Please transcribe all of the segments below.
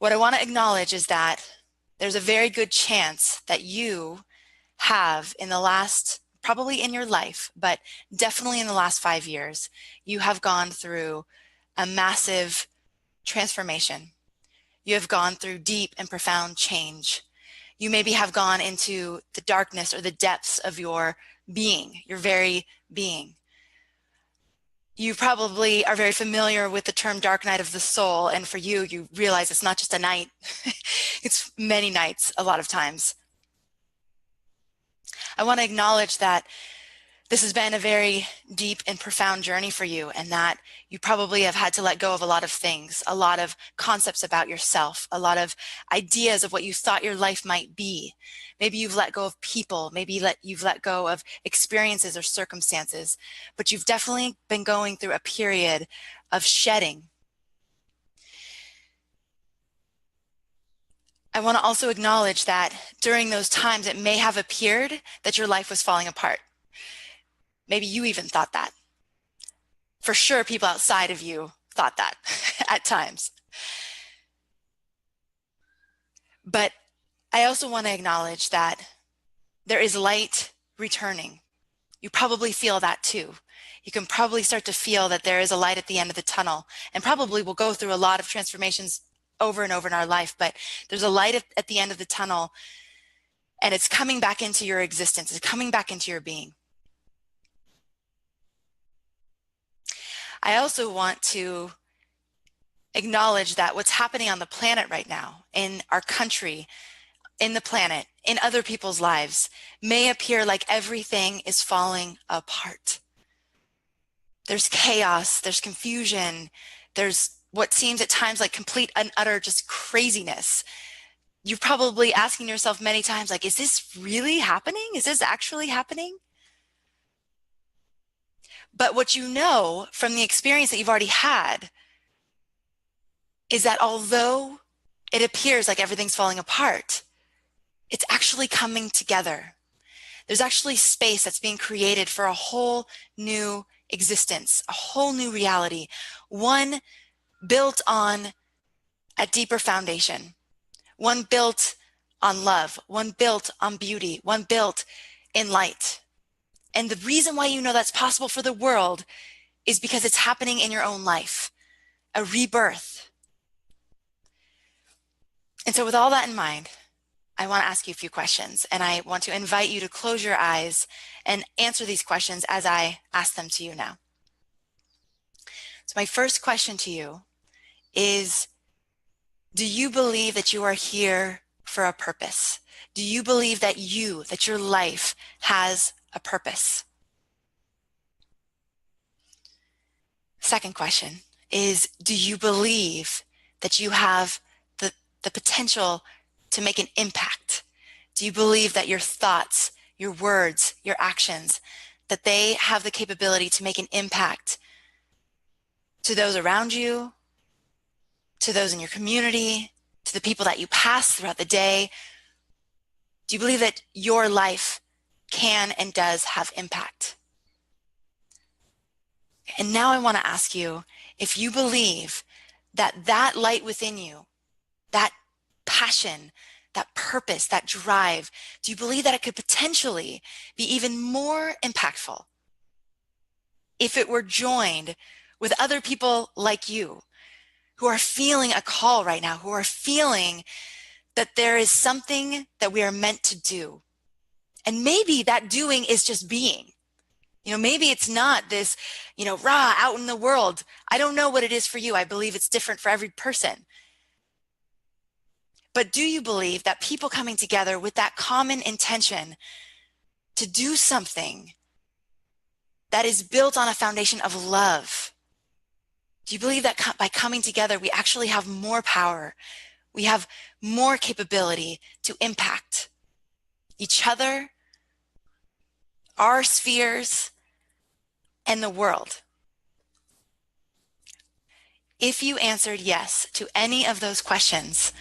What I want to acknowledge is that there's a very good chance that you have in the last, probably in your life, but definitely in the last 5 years, you have gone through a massive transformation. You have gone through deep and profound change. You maybe have gone into the darkness or the depths of your being, your very being. You probably are very familiar with the term dark night of the soul, and for you, you realize it's not just a night, it's many nights a lot of times. I want to acknowledge that this has been a very deep and profound journey for you, and that you probably have had to let go of a lot of things, a lot of concepts about yourself, a lot of ideas of what you thought your life might be. Maybe you've let go of people, maybe you've let go of experiences or circumstances, but you've definitely been going through a period of shedding. I want to also acknowledge that during those times, it may have appeared that your life was falling apart. Maybe you even thought that. For sure, people outside of you thought that at times. But I also want to acknowledge that there is light returning. You probably feel that too. You can probably start to feel that there is a light at the end of the tunnel, and probably we'll go through a lot of transformations over and over in our life, but there's a light at the end of the tunnel, and it's coming back into your existence. It's coming back into your being. I also want to acknowledge that what's happening on the planet right now, in our country, in the planet, in other people's lives, may appear like everything is falling apart. There's chaos, there's confusion, there's what seems at times like complete and utter just craziness. You're probably asking yourself many times, like, is this really happening? Is this actually happening? But what you know from the experience that you've already had is that although it appears like everything's falling apart, it's actually coming together. There's actually space that's being created for a whole new existence, a whole new reality, one built on a deeper foundation, one built on love, one built on beauty, one built in light. And the reason why you know that's possible for the world is because it's happening in your own life, a rebirth. And so with all that in mind, I want to ask you a few questions, and I want to invite you to close your eyes and answer these questions as I ask them to you now. So my first question to you is, do you believe that you are here for a purpose? Do you believe that your life has a purpose? Second question is, do you believe that you have the potential to make an impact? Do you believe that your thoughts, your words, your actions, that they have the capability to make an impact to those around you, to those in your community, to the people that you pass throughout the day? Do you believe that your life can and does have impact? And now I want to ask you if you believe that that light within you, that passion, that purpose, that drive, do you believe that it could potentially be even more impactful if it were joined with other people like you who are feeling a call right now, who are feeling that there is something that we are meant to do? And maybe that doing is just being. Maybe it's not this, rah, out in the world. I don't know what it is for you. I believe it's different for every person. But do you believe that people coming together with that common intention to do something that is built on a foundation of love, do you believe that by coming together, we actually have more power? We have more capability to impact each other, our spheres, and the world? If you answered yes to any of those questions,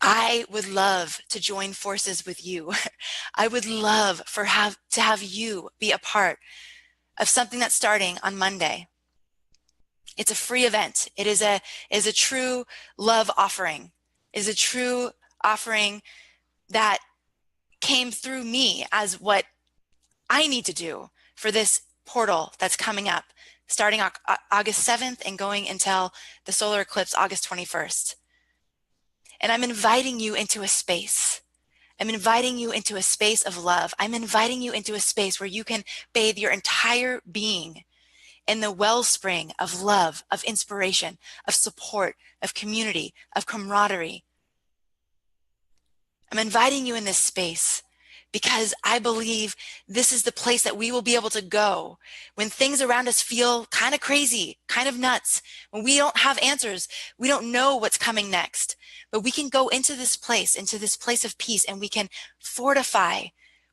I would love to join forces with you. I would love to have you be a part of something that's starting on Monday. It's a free event. It is a true love offering. It is a true offering that came through me as what I need to do for this portal that's coming up, starting August 7th and going until the solar eclipse August 21st. And I'm inviting you into a space. I'm inviting you into a space of love. I'm inviting you into a space where you can bathe your entire being in the wellspring of love, of inspiration, of support, of community, of camaraderie. I'm inviting you in this space because I believe this is the place that we will be able to go when things around us feel kind of crazy, kind of nuts, when we don't have answers, we don't know what's coming next, but we can go into this place of peace, and we can fortify,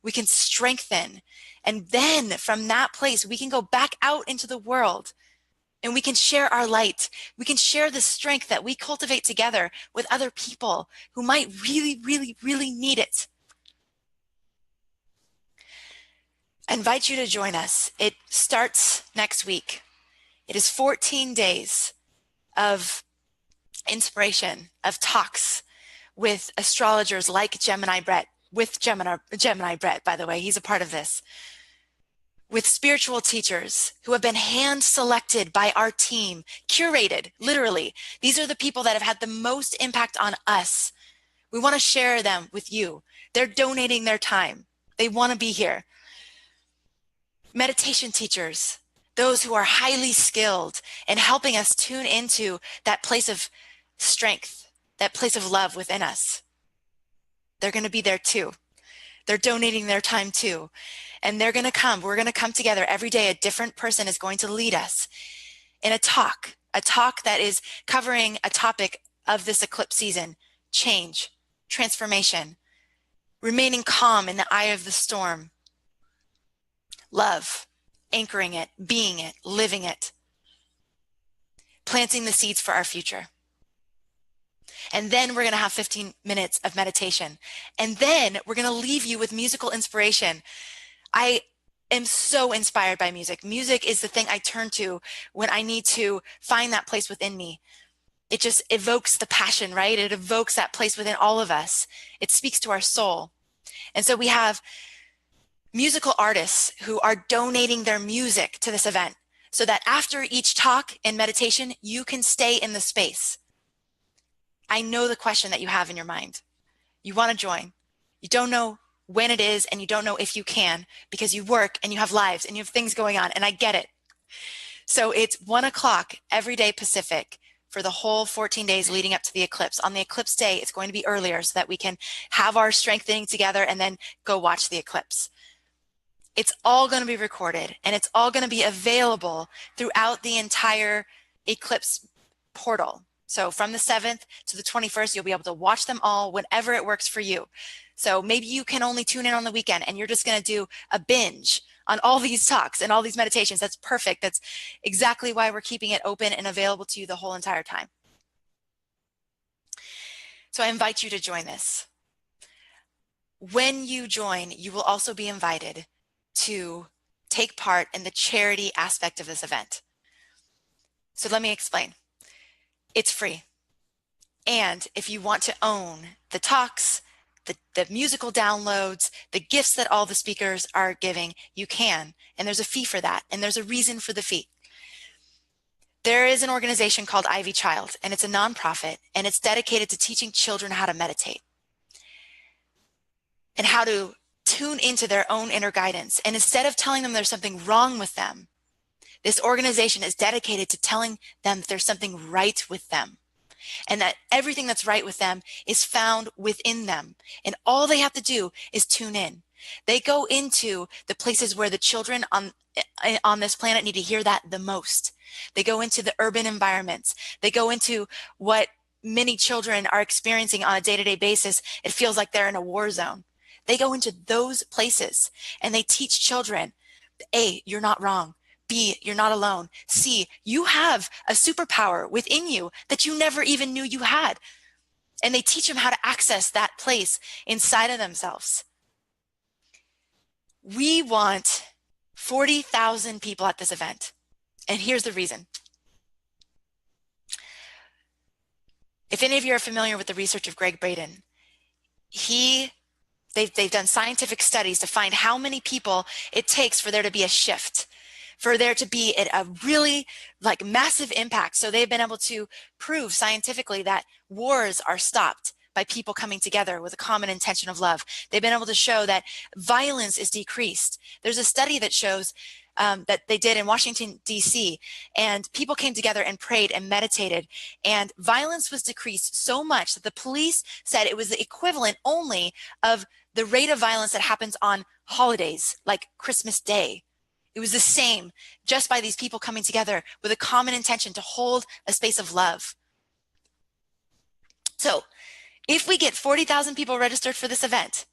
we can strengthen. And then from that place, we can go back out into the world and we can share our light. We can share the strength that we cultivate together with other people who might really, really, really need it. I invite you to join us. It starts next week. It is 14 days of inspiration, of talks with astrologers like Gemini Brett, with Gemini Brett, by the way, he's a part of this, with spiritual teachers who have been hand selected by our team, curated, literally. These are the people that have had the most impact on us. We want to share them with you. They're donating their time. They want to be here. Meditation teachers, those who are highly skilled in helping us tune into that place of strength, that place of love within us. They're going to be there too. They're donating their time too. And they're going to come. We're going to come together every day. A different person is going to lead us in a talk that is covering a topic of this eclipse season: change, transformation, remaining calm in the eye of the storm, love, anchoring it, being it, living it, planting the seeds for our future. And then we're going to have 15 minutes of meditation. And then we're going to leave you with musical inspiration. I am so inspired by music. Music is the thing I turn to when I need to find that place within me. It just evokes the passion, right? It evokes that place within all of us. It speaks to our soul. And so we have musical artists who are donating their music to this event so that after each talk and meditation, you can stay in the space. I know the question that you have in your mind. You want to join. You don't know when it is, and you don't know if you can because you work and you have lives and you have things going on, and I get it. So it's 1 o'clock every day Pacific for the whole 14 days leading up to the eclipse. On the eclipse day, it's going to be earlier so that we can have our strengthening together and then go watch the eclipse. It's all going to be recorded, and it's all going to be available throughout the entire eclipse portal. So from the 7th to the 21st, you'll be able to watch them all whenever it works for you. So maybe you can only tune in on the weekend and you're just going to do a binge on all these talks and all these meditations. That's perfect. That's exactly why we're keeping it open and available to you the whole entire time. So I invite you to join this. When you join, you will also be invited to take part in the charity aspect of this event. So let me explain. It's free. And if you want to own the talks, the musical downloads, the gifts that all the speakers are giving, you can. And there's a fee for that. And there's a reason for the fee. There is an organization called Ivy Child, and it's a nonprofit, and it's dedicated to teaching children how to meditate and how to tune into their own inner guidance. And instead of telling them there's something wrong with them, this organization is dedicated to telling them that there's something right with them, and that everything that's right with them is found within them. And all they have to do is tune in. They go into the places where the children on this planet need to hear that the most. They go into the urban environments. They go into what many children are experiencing on a day-to-day basis. It feels like they're in a war zone. They go into those places and they teach children, A, you're not wrong. B, you're not alone. C, you have a superpower within you that you never even knew you had. And they teach them how to access that place inside of themselves. We want 40,000 people at this event. And here's the reason. if any of you are familiar with the research of Greg Braden, they've done scientific studies to find how many people it takes for there to be a shift, for there to be a really like massive impact. So they've been able to prove scientifically that wars are stopped by people coming together with a common intention of love. They've been able to show that violence is decreased. There's a study that shows that they did in Washington, D.C., and people came together and prayed and meditated, and violence was decreased so much that the police said it was the equivalent only of the rate of violence that happens on holidays like Christmas Day. It was the same just by these people coming together with a common intention to hold a space of love. So if we get 40,000 people registered for this event,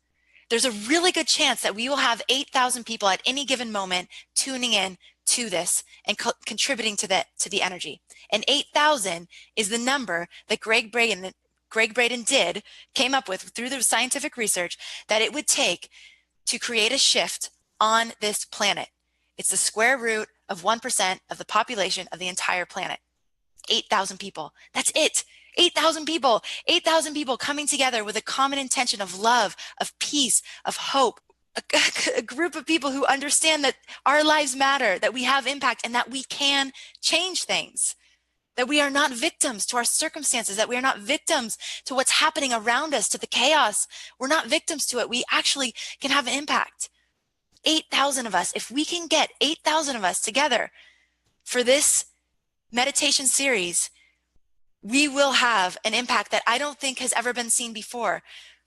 there's a really good chance that we will have 8,000 people at any given moment tuning in to this and contributing to the energy. And 8,000 is the number that Greg Braden came up with through the scientific research that it would take to create a shift on this planet. It's the square root of 1% of the population of the entire planet. 8,000 people. That's it. 8,000 people coming together with a common intention of love, of peace, of hope. A group of people who understand that our lives matter, that we have impact, and that we can change things. That we are not victims to our circumstances, that we are not victims to what's happening around us, to the chaos. We're not victims to it. We actually can have an impact. 8,000 of us, if we can get 8,000 of us together for this meditation series, we will have an impact that I don't think has ever been seen before.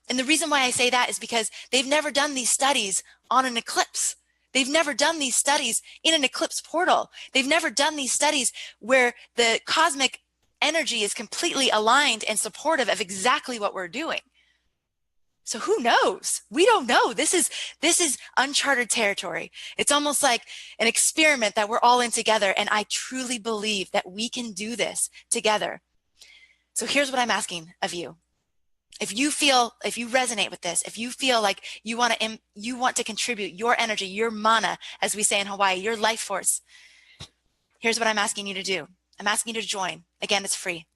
And the reason why I say that is because they've never done these studies on an eclipse. They've never done these studies in an eclipse portal. They've never done these studies where the cosmic energy is completely aligned and supportive of exactly what we're doing. So who knows? We don't know. This is uncharted territory. It's almost like an experiment that we're all in together. And I truly believe that we can do this together. So here's what I'm asking of you. If you resonate with this, if you feel like you want to contribute your energy, your mana, as we say in Hawaii, your life force, here's what I'm asking you to do. I'm asking you to join. Again, it's free.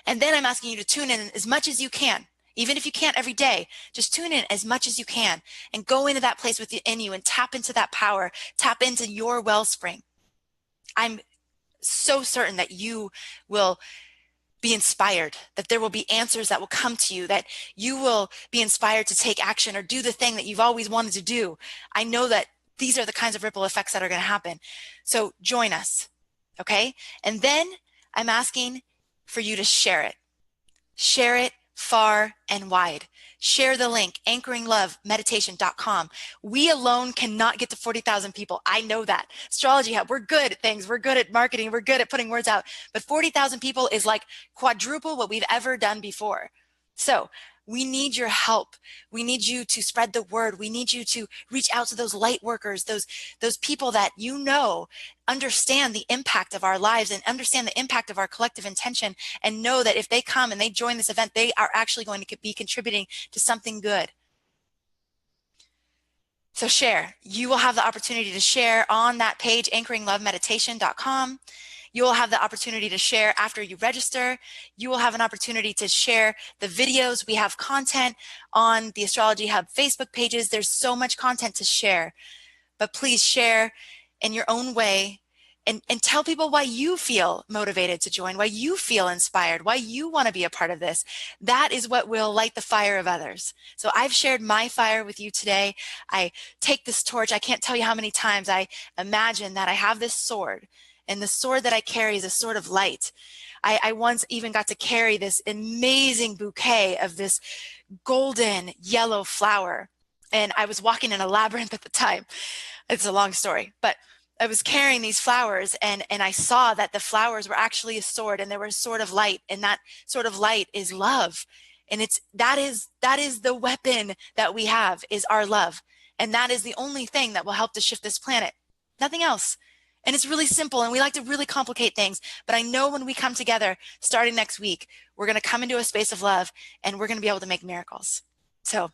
And then I'm asking you to tune in as much as you can. Even if you can't every day, just tune in as much as you can and go into that place within you and tap into that power, tap into your wellspring. I'm so certain that you will be inspired, that there will be answers that will come to you, that you will be inspired to take action or do the thing that you've always wanted to do. I know that these are the kinds of ripple effects that are going to happen. So join us, okay? And then I'm asking for you to share it. Share it far and wide. Share the link, anchoringlovemeditation.com. We alone cannot get to 40,000 people. I know that. Astrology Hub, we're good at things. We're good at marketing. We're good at putting words out. But 40,000 people is like quadruple what we've ever done before. So we need your help. We need you to spread the word. We need you to reach out to those light workers, those people that you know understand the impact of our lives and understand the impact of our collective intention, and know that if they come and they join this event, they are actually going to be contributing to something good. So share. You will have the opportunity to share on that page, anchoringlovemeditation.com. You will have the opportunity to share after you register. You will have an opportunity to share the videos. We have content on the Astrology Hub Facebook pages. There's so much content to share, but please share in your own way and tell people why you feel motivated to join, why you feel inspired, why you want to be a part of this. That is what will light the fire of others. So I've shared my fire with you today. I take this torch. I can't tell you how many times I imagine that I have this sword, and the sword that I carry is a sword of light. I once even got to carry this amazing bouquet of this golden yellow flower. And I was walking in a labyrinth at the time. It's a long story, but I was carrying these flowers, and I saw that the flowers were actually a sword, and they were a sword of light, and that sword of light is love. And that is the weapon that we have, is our love. And that is the only thing that will help to shift this planet. Nothing else. And it's really simple, and we like to really complicate things. But I know when we come together, starting next week, we're going to come into a space of love, and we're going to be able to make miracles. So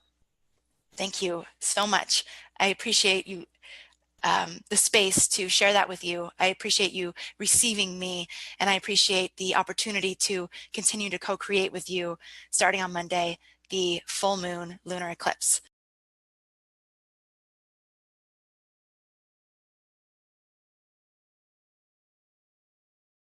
thank you so much. I appreciate you the space to share that with you. I appreciate you receiving me, and I appreciate the opportunity to continue to co-create with you starting on Monday, the full moon lunar eclipse.